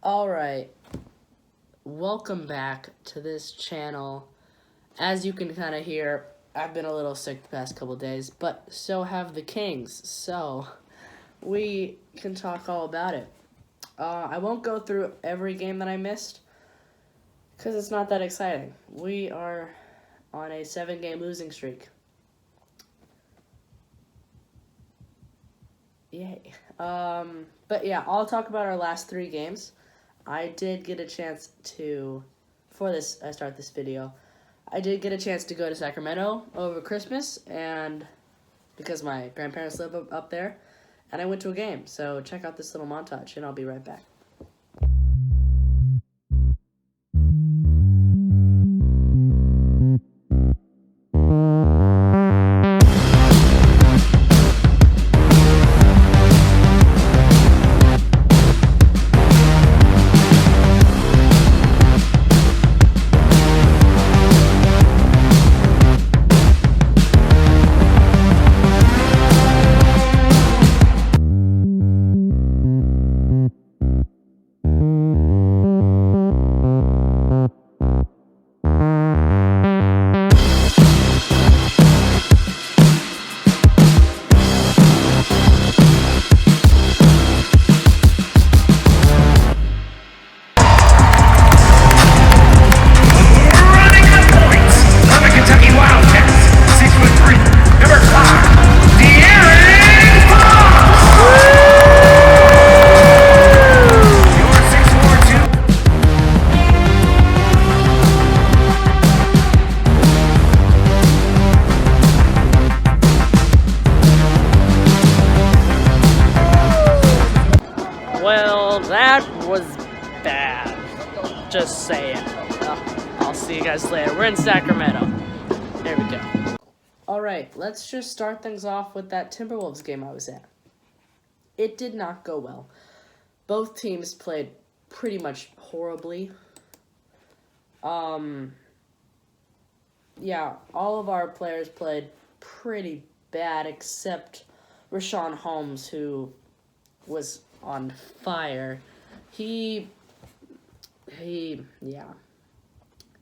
Alright, welcome back to this channel. As you can kind of hear, I've been a little sick the past couple days, but so have the Kings, so we can talk all about it. I won't go through every game that I missed, because it's not that exciting. We are on a 7-game losing streak. Yay. But yeah, I'll talk about our last 3 games. I did get a chance to, before I start this video, I did get a chance to go to Sacramento over Christmas, and because my grandparents live up there, and I went to a game. So check out this little montage, and I'll be right back. Well, that was bad. Just saying. I'll see you guys later. We're in Sacramento. There we go. Alright, let's just start things off with that Timberwolves game I was at. It did not go well. Both teams played pretty much horribly. Yeah, all of our players played pretty bad except Rashawn Holmes, who was on fire. He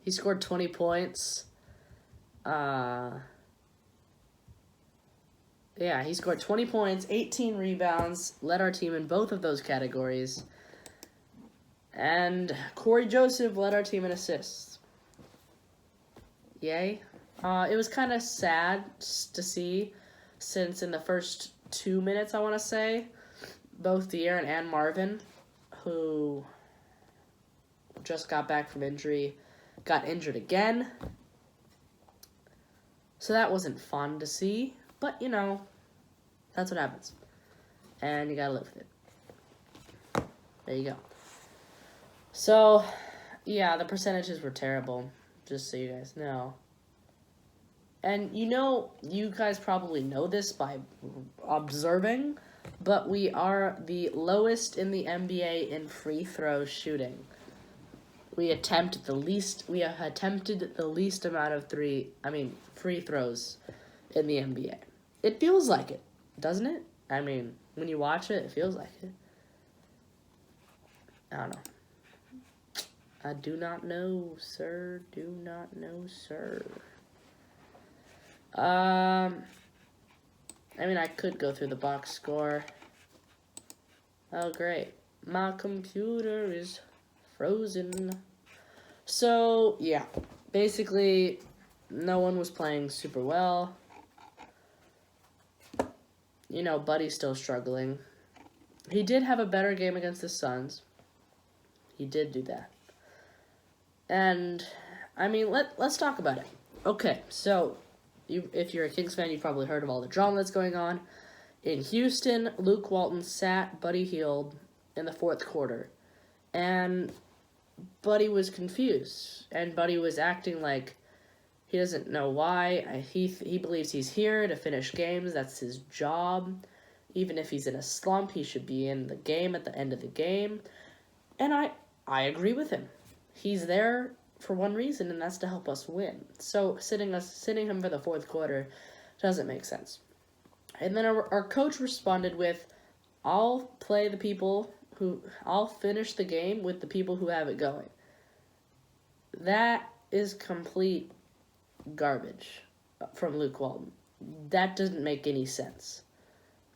scored 20 points. He scored 20 points, 18 rebounds, led our team in both of those categories. And Corey Joseph led our team in assists. Yay. It was kind of sad to see, since in the first 2 minutes, I want to say, both De'Aaron and Marvin, who just got back from injury, got injured again. So that wasn't fun to see, but you know, that's what happens. And you gotta live with it. There you go. So, yeah, the percentages were terrible, just so you guys know. And you know, you guys probably know this by observing, but we are the lowest in the NBA in free throw shooting. We have attempted the least amount of free throws in the NBA. It feels like it, doesn't it? I mean, when you watch it, it feels like it. I don't know. I do not know, sir. Do not know, sir. I mean, I could go through the box score. Oh, great. My computer is frozen. So, yeah. Basically, no one was playing super well. You know, Buddy's still struggling. He did have a better game against the Suns. He did do that. And, I mean, let's talk about it. Okay, so if you're a Kings fan, you've probably heard of all the drama that's going on. In Houston, Luke Walton sat Buddy Hield in the 4th quarter. And Buddy was confused. And Buddy was acting like he doesn't know why. He believes he's here to finish games. That's his job. Even if he's in a slump, he should be in the game at the end of the game. And I agree with him. He's there for one reason, and that's to help us win. So sitting him for the 4th quarter doesn't make sense. And then our coach responded with, I'll play the people I'll finish the game with the people who have it going. That is complete garbage from Luke Walton. That doesn't make any sense.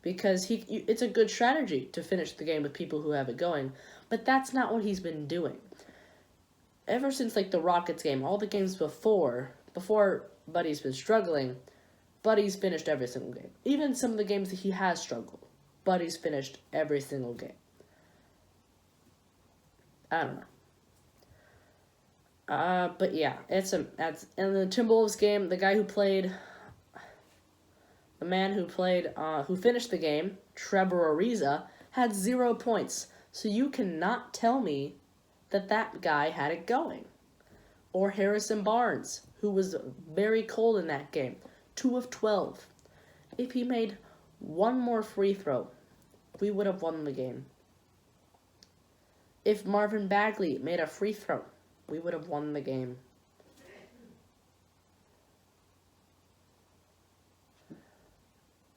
Because it's a good strategy to finish the game with people who have it going, but that's not what he's been doing. Ever since like the Rockets game, all the games before Buddy's been struggling, Buddy's finished every single game. Even some of the games that he has struggled, Buddy's finished every single game. I don't know. But yeah, that's in the Timberwolves game. The man who finished the game, Trevor Ariza, had 0 points. So you cannot tell me that guy had it going. Or Harrison Barnes, who was very cold in that game, 2 of 12. If he made one more free throw, we would have won the game. If Marvin Bagley made a free throw, we would have won the game.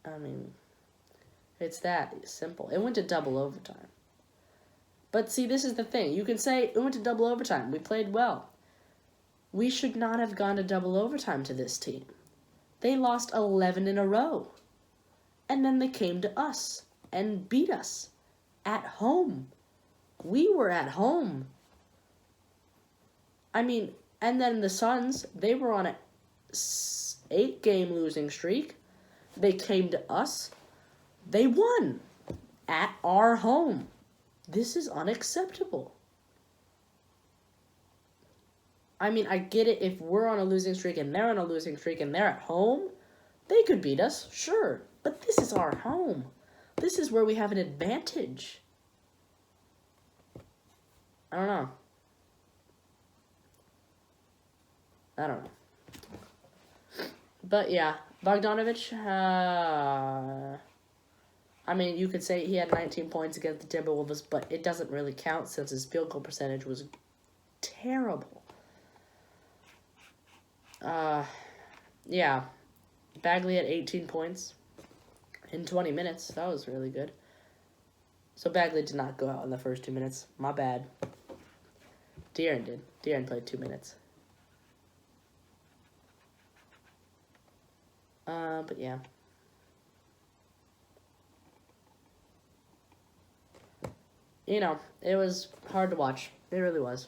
I mean, it's that simple. It went to double overtime. But see, this is the thing. You can say it went to double overtime. We played well. We should not have gone to double overtime to this team. They lost 11 in a row. And then they came to us and beat us at home. We were at home. I mean, and then the Suns, they were on a 8-game losing streak. They came to us. They won at our home. This is unacceptable. I mean, I get it if we're on a losing streak and they're on a losing streak and they're at home. They could beat us, sure. But this is our home. This is where we have an advantage. I don't know. But yeah, Bogdanovich, I mean, you could say he had 19 points against the Timberwolves, but it doesn't really count since his field goal percentage was terrible. Yeah, Bagley had 18 points in 20 minutes. That was really good. So Bagley did not go out in the first 2 minutes. My bad. De'Aaron did. De'Aaron played 2 minutes. But yeah. You know, it was hard to watch. It really was.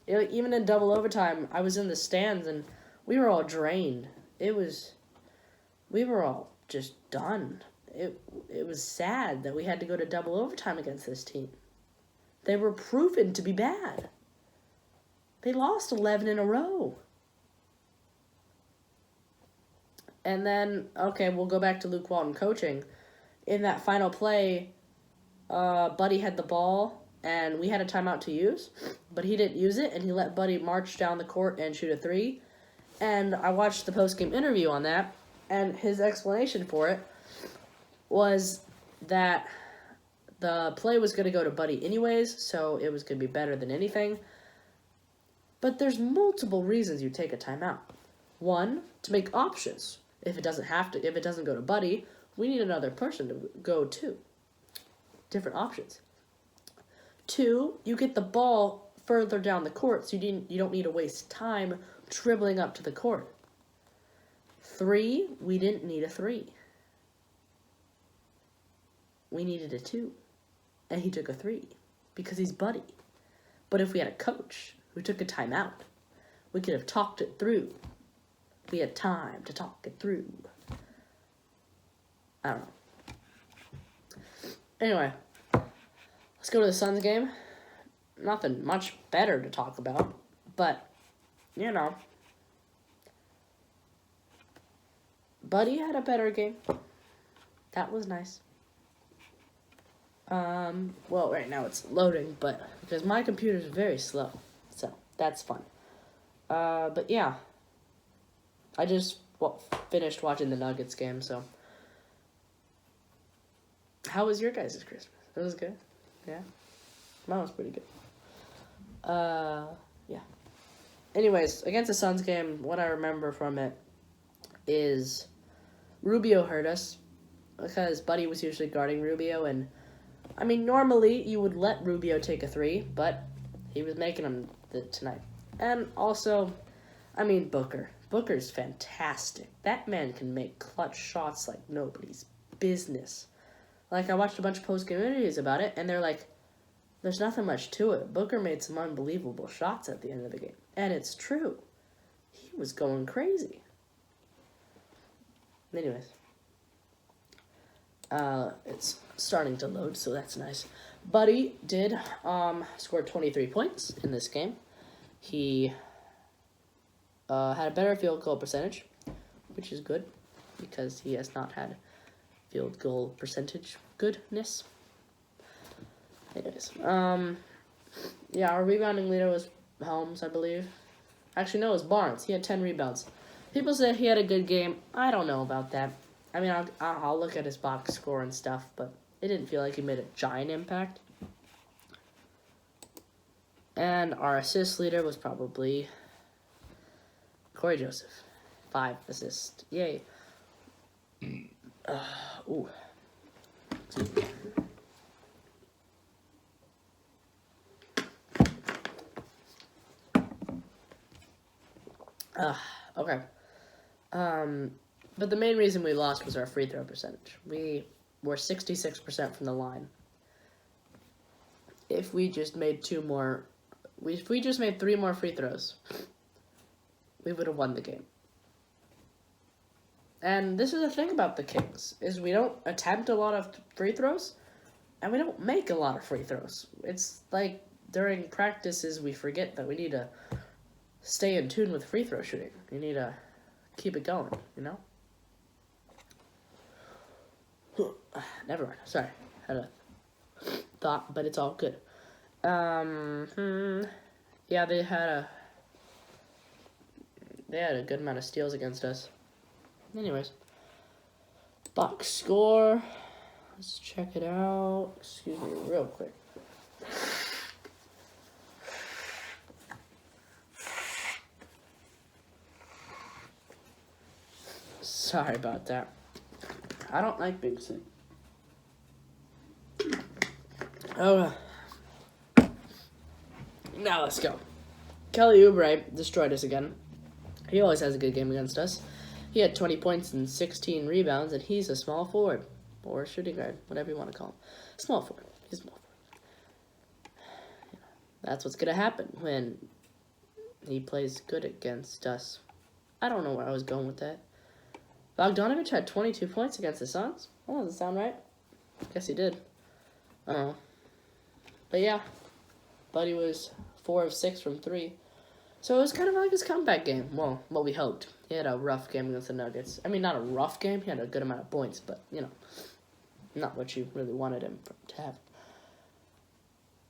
Even in double overtime, I was in the stands and we were all drained. We were all just done. It was sad that we had to go to double overtime against this team. They were proven to be bad. They lost 11 in a row. And then, okay, we'll go back to Luke Walton coaching. In that final play, Buddy had the ball, and we had a timeout to use, but he didn't use it, and he let Buddy march down the court and shoot a 3. And I watched the post-game interview on that, and his explanation for it was that the play was going to go to Buddy anyways, so it was going to be better than anything. But there's multiple reasons you take a timeout. One, to make options. If it doesn't go to Buddy, we need another person to go to. Different options. 2, you get the ball further down the court, so you don't need to waste time dribbling up to the court. 3, we didn't need a 3. We needed a 2. And he took a 3 because he's Buddy. But if we had a coach who took a timeout, we could have talked it through. We had time to talk it through. I don't know. Anyway, let's go to the Suns game. Nothing much better to talk about, but, you know, Buddy had a better game. That was nice. Well, right now it's loading, but because my computer's very slow, so that's fun. But yeah, I just finished watching the Nuggets game, so. How was your guys' Christmas? It was good? Yeah? Mine was pretty good. Yeah. Anyways, against the Suns game, what I remember from it is Rubio hurt us because Buddy was usually guarding Rubio, and I mean, normally you would let Rubio take a three, but he was making them tonight. And also, I mean, Booker. Booker's fantastic. That man can make clutch shots like nobody's business. Like, I watched a bunch of post-game interviews about it, and they're like, there's nothing much to it. Booker made some unbelievable shots at the end of the game. And it's true. He was going crazy. Anyways. It's starting to load, so that's nice. Buddy did score 23 points in this game. He had a better field goal percentage, which is good, because he has not had field goal percentage goodness. Anyways, yeah, our rebounding leader was Holmes, I believe. Actually, no, it was Barnes. He had 10 rebounds. People say he had a good game. I don't know about that. I mean, I'll look at his box score and stuff, but it didn't feel like he made a giant impact. And our assist leader was probably Corey Joseph. 5 assists. Yay. Ooh. Okay. But the main reason we lost was our free throw percentage. We were 66% from the line. If we just made 3 more free throws, we would have won the game. And this is the thing about the Kings, is we don't attempt a lot of free throws, and we don't make a lot of free throws. It's like during practices we forget that we need to stay in tune with free throw shooting. You need to keep it going, you know? Never mind. Sorry. Had a thought, but it's all good. Yeah, they had a good amount of steals against us. Anyways. Box score. Let's check it out. Excuse me real quick. Sorry about that. I don't like being sick. Oh. Now let's go. Kelly Oubre destroyed us again. He always has a good game against us. He had 20 points and 16 rebounds, and he's a small forward. Or shooting guard, whatever you want to call him. Small forward. He's small forward. That's what's going to happen when he plays good against us. I don't know where I was going with that. Bogdanovich had 22 points against the Suns. That doesn't sound right. Guess he did. I don't know. But yeah, Buddy was 4 of 6 from 3. So it was kind of like his comeback game. Well, what we hoped. He had a rough game against the Nuggets. I mean, not a rough game. He had a good amount of points, but, you know, not what you really wanted him to have.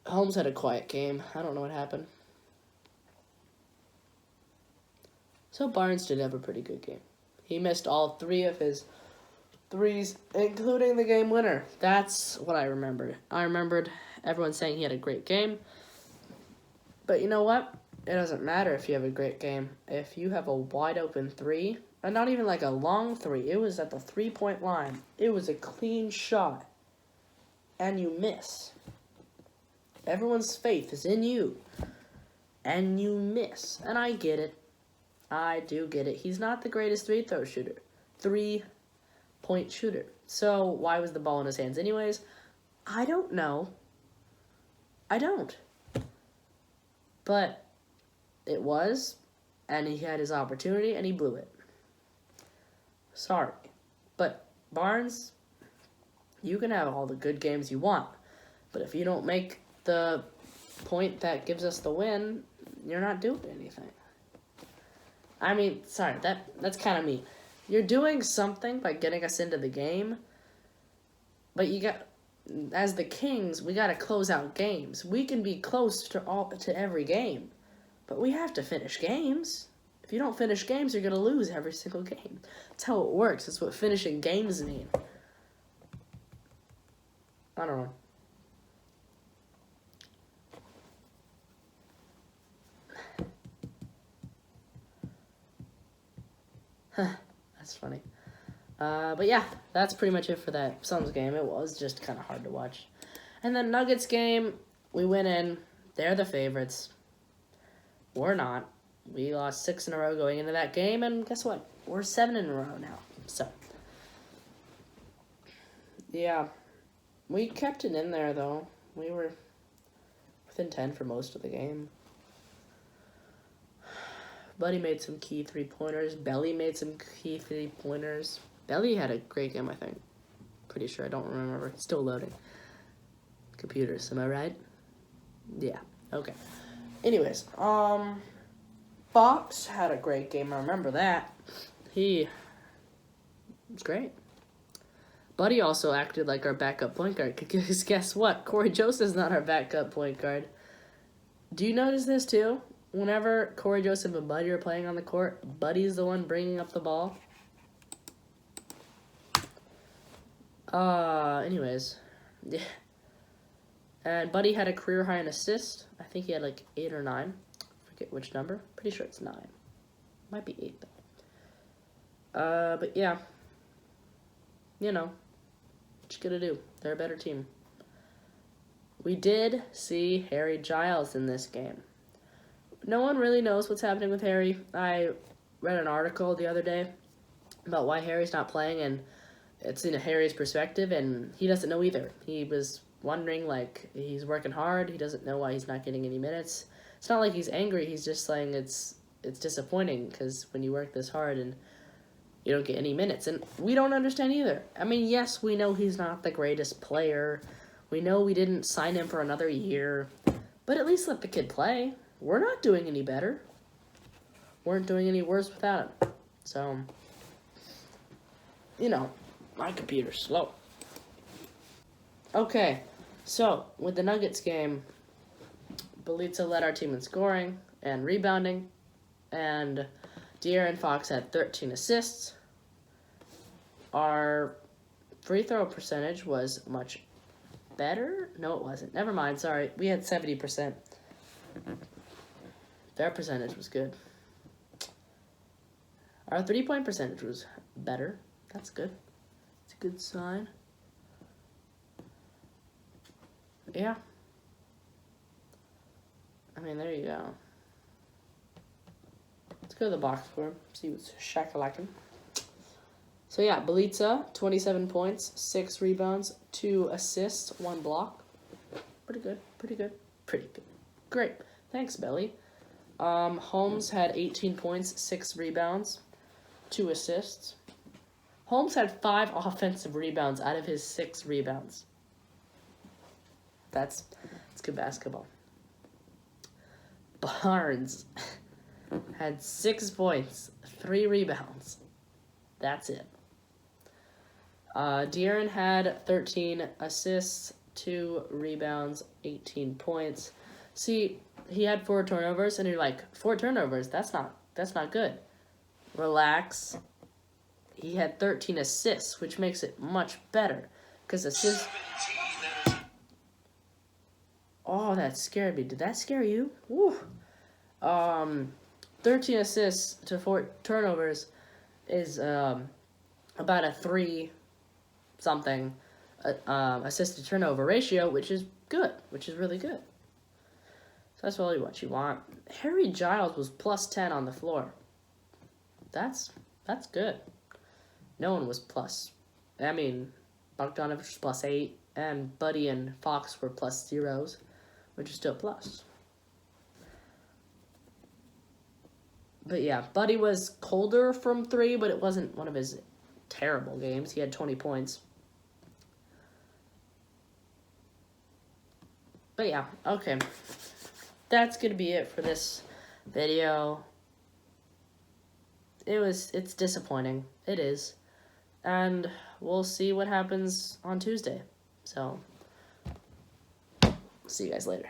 Holmes had a quiet game. I don't know what happened. So Barnes did have a pretty good game. He missed all 3 of his threes, including the game winner. That's what I remembered. I remembered everyone saying he had a great game. But you know what? It doesn't matter if you have a great game. If you have a wide open 3, and not even like a long 3, it was at the 3-point line. It was a clean shot. And you miss. Everyone's faith is in you. And you miss. And I get it. I do get it. He's not the greatest 3-point shooter. So why was the ball in his hands anyways? I don't know. I don't. But it was, and he had his opportunity, and he blew it. Sorry. But Barnes, you can have all the good games you want. But if you don't make the point that gives us the win, you're not doing anything. I mean, sorry, that's kind of mean. You're doing something by getting us into the game, but as the Kings, we got to close out games. We can be close to every game, but we have to finish games. If you don't finish games, you're going to lose every single game. That's how it works. That's what finishing games mean. I don't know. That's funny. But yeah, that's pretty much it for that Suns game. It was just kind of hard to watch. And then Nuggets game, we went in. They're the favorites. We're not. We lost 6 in a row going into that game, and guess what? We're 7 in a row now. So, yeah. We kept it in there, though. We were within 10 for most of the game. Buddy made some key three-pointers. Belly made some key three-pointers. Belly had a great game, I think. Pretty sure. I don't remember. It's still loading. Computers, am I right? Yeah. Okay. Anyways, Fox had a great game. I remember that. He was great. Buddy also acted like our backup point guard. Because guess what? Corey Joseph's not our backup point guard. Do you notice this too? Whenever Corey Joseph and Buddy are playing on the court, Buddy's the one bringing up the ball. Anyways. Yeah. And Buddy had a career high in assist. I think he had like 8 or 9. Forget which number. Pretty sure it's 9. Might be 8 though. But yeah. You know. What you gonna do? They're a better team. We did see Harry Giles in this game. No one really knows what's happening with Harry. I read an article the other day about why Harry's not playing, and it's in Harry's perspective, and he doesn't know either. He was wondering, like, he's working hard. He doesn't know why he's not getting any minutes. It's not like he's angry. He's just saying it's disappointing because when you work this hard and you don't get any minutes. And we don't understand either. I mean, yes, we know he's not the greatest player. We know we didn't sign him for another year. But at least let the kid play. We're not doing any better. Weren't doing any worse without him. So, you know, my computer's slow. Okay, so with the Nuggets game, Bjelica led our team in scoring and rebounding, and De'Aaron Fox had 13 assists. Our free throw percentage was much better. No, it wasn't. Never mind, sorry. We had 70%. Their percentage was good. Our 3-point percentage was better. That's good. It's a good sign. Yeah. I mean, there you go. Let's go to the box score. See what's shakalacking. So yeah, Bjelica, 27 points, 6 rebounds, 2 assists, 1 block. Pretty good. Pretty good. Pretty good. Great. Thanks, Belly. Holmes had 18 points, 6 rebounds, 2 assists. Holmes had 5 offensive rebounds out of his 6 rebounds. That's good basketball. Barnes had 6 points, 3 rebounds. That's it. De'Aaron had 13 assists, 2 rebounds, 18 points. See, he had 4 turnovers, and you're like, 4 turnovers? That's not good. Relax. He had 13 assists, which makes it much better. Because assists... Oh, that scared me. Did that scare you? Woo. 13 assists to 4 turnovers is about a 3-something assist to turnover ratio, which is good, which is really good. So that's really what you want. Harry Giles was plus 10 on the floor. That's good. No one was plus. I mean, Bogdanovich was plus 8, and Buddy and Fox were plus 0s, which is still plus. But yeah, Buddy was colder from 3, but it wasn't one of his terrible games. He had 20 points. But yeah, okay. That's going to be it for this video. It's disappointing. It is. And we'll see what happens on Tuesday. So, see you guys later.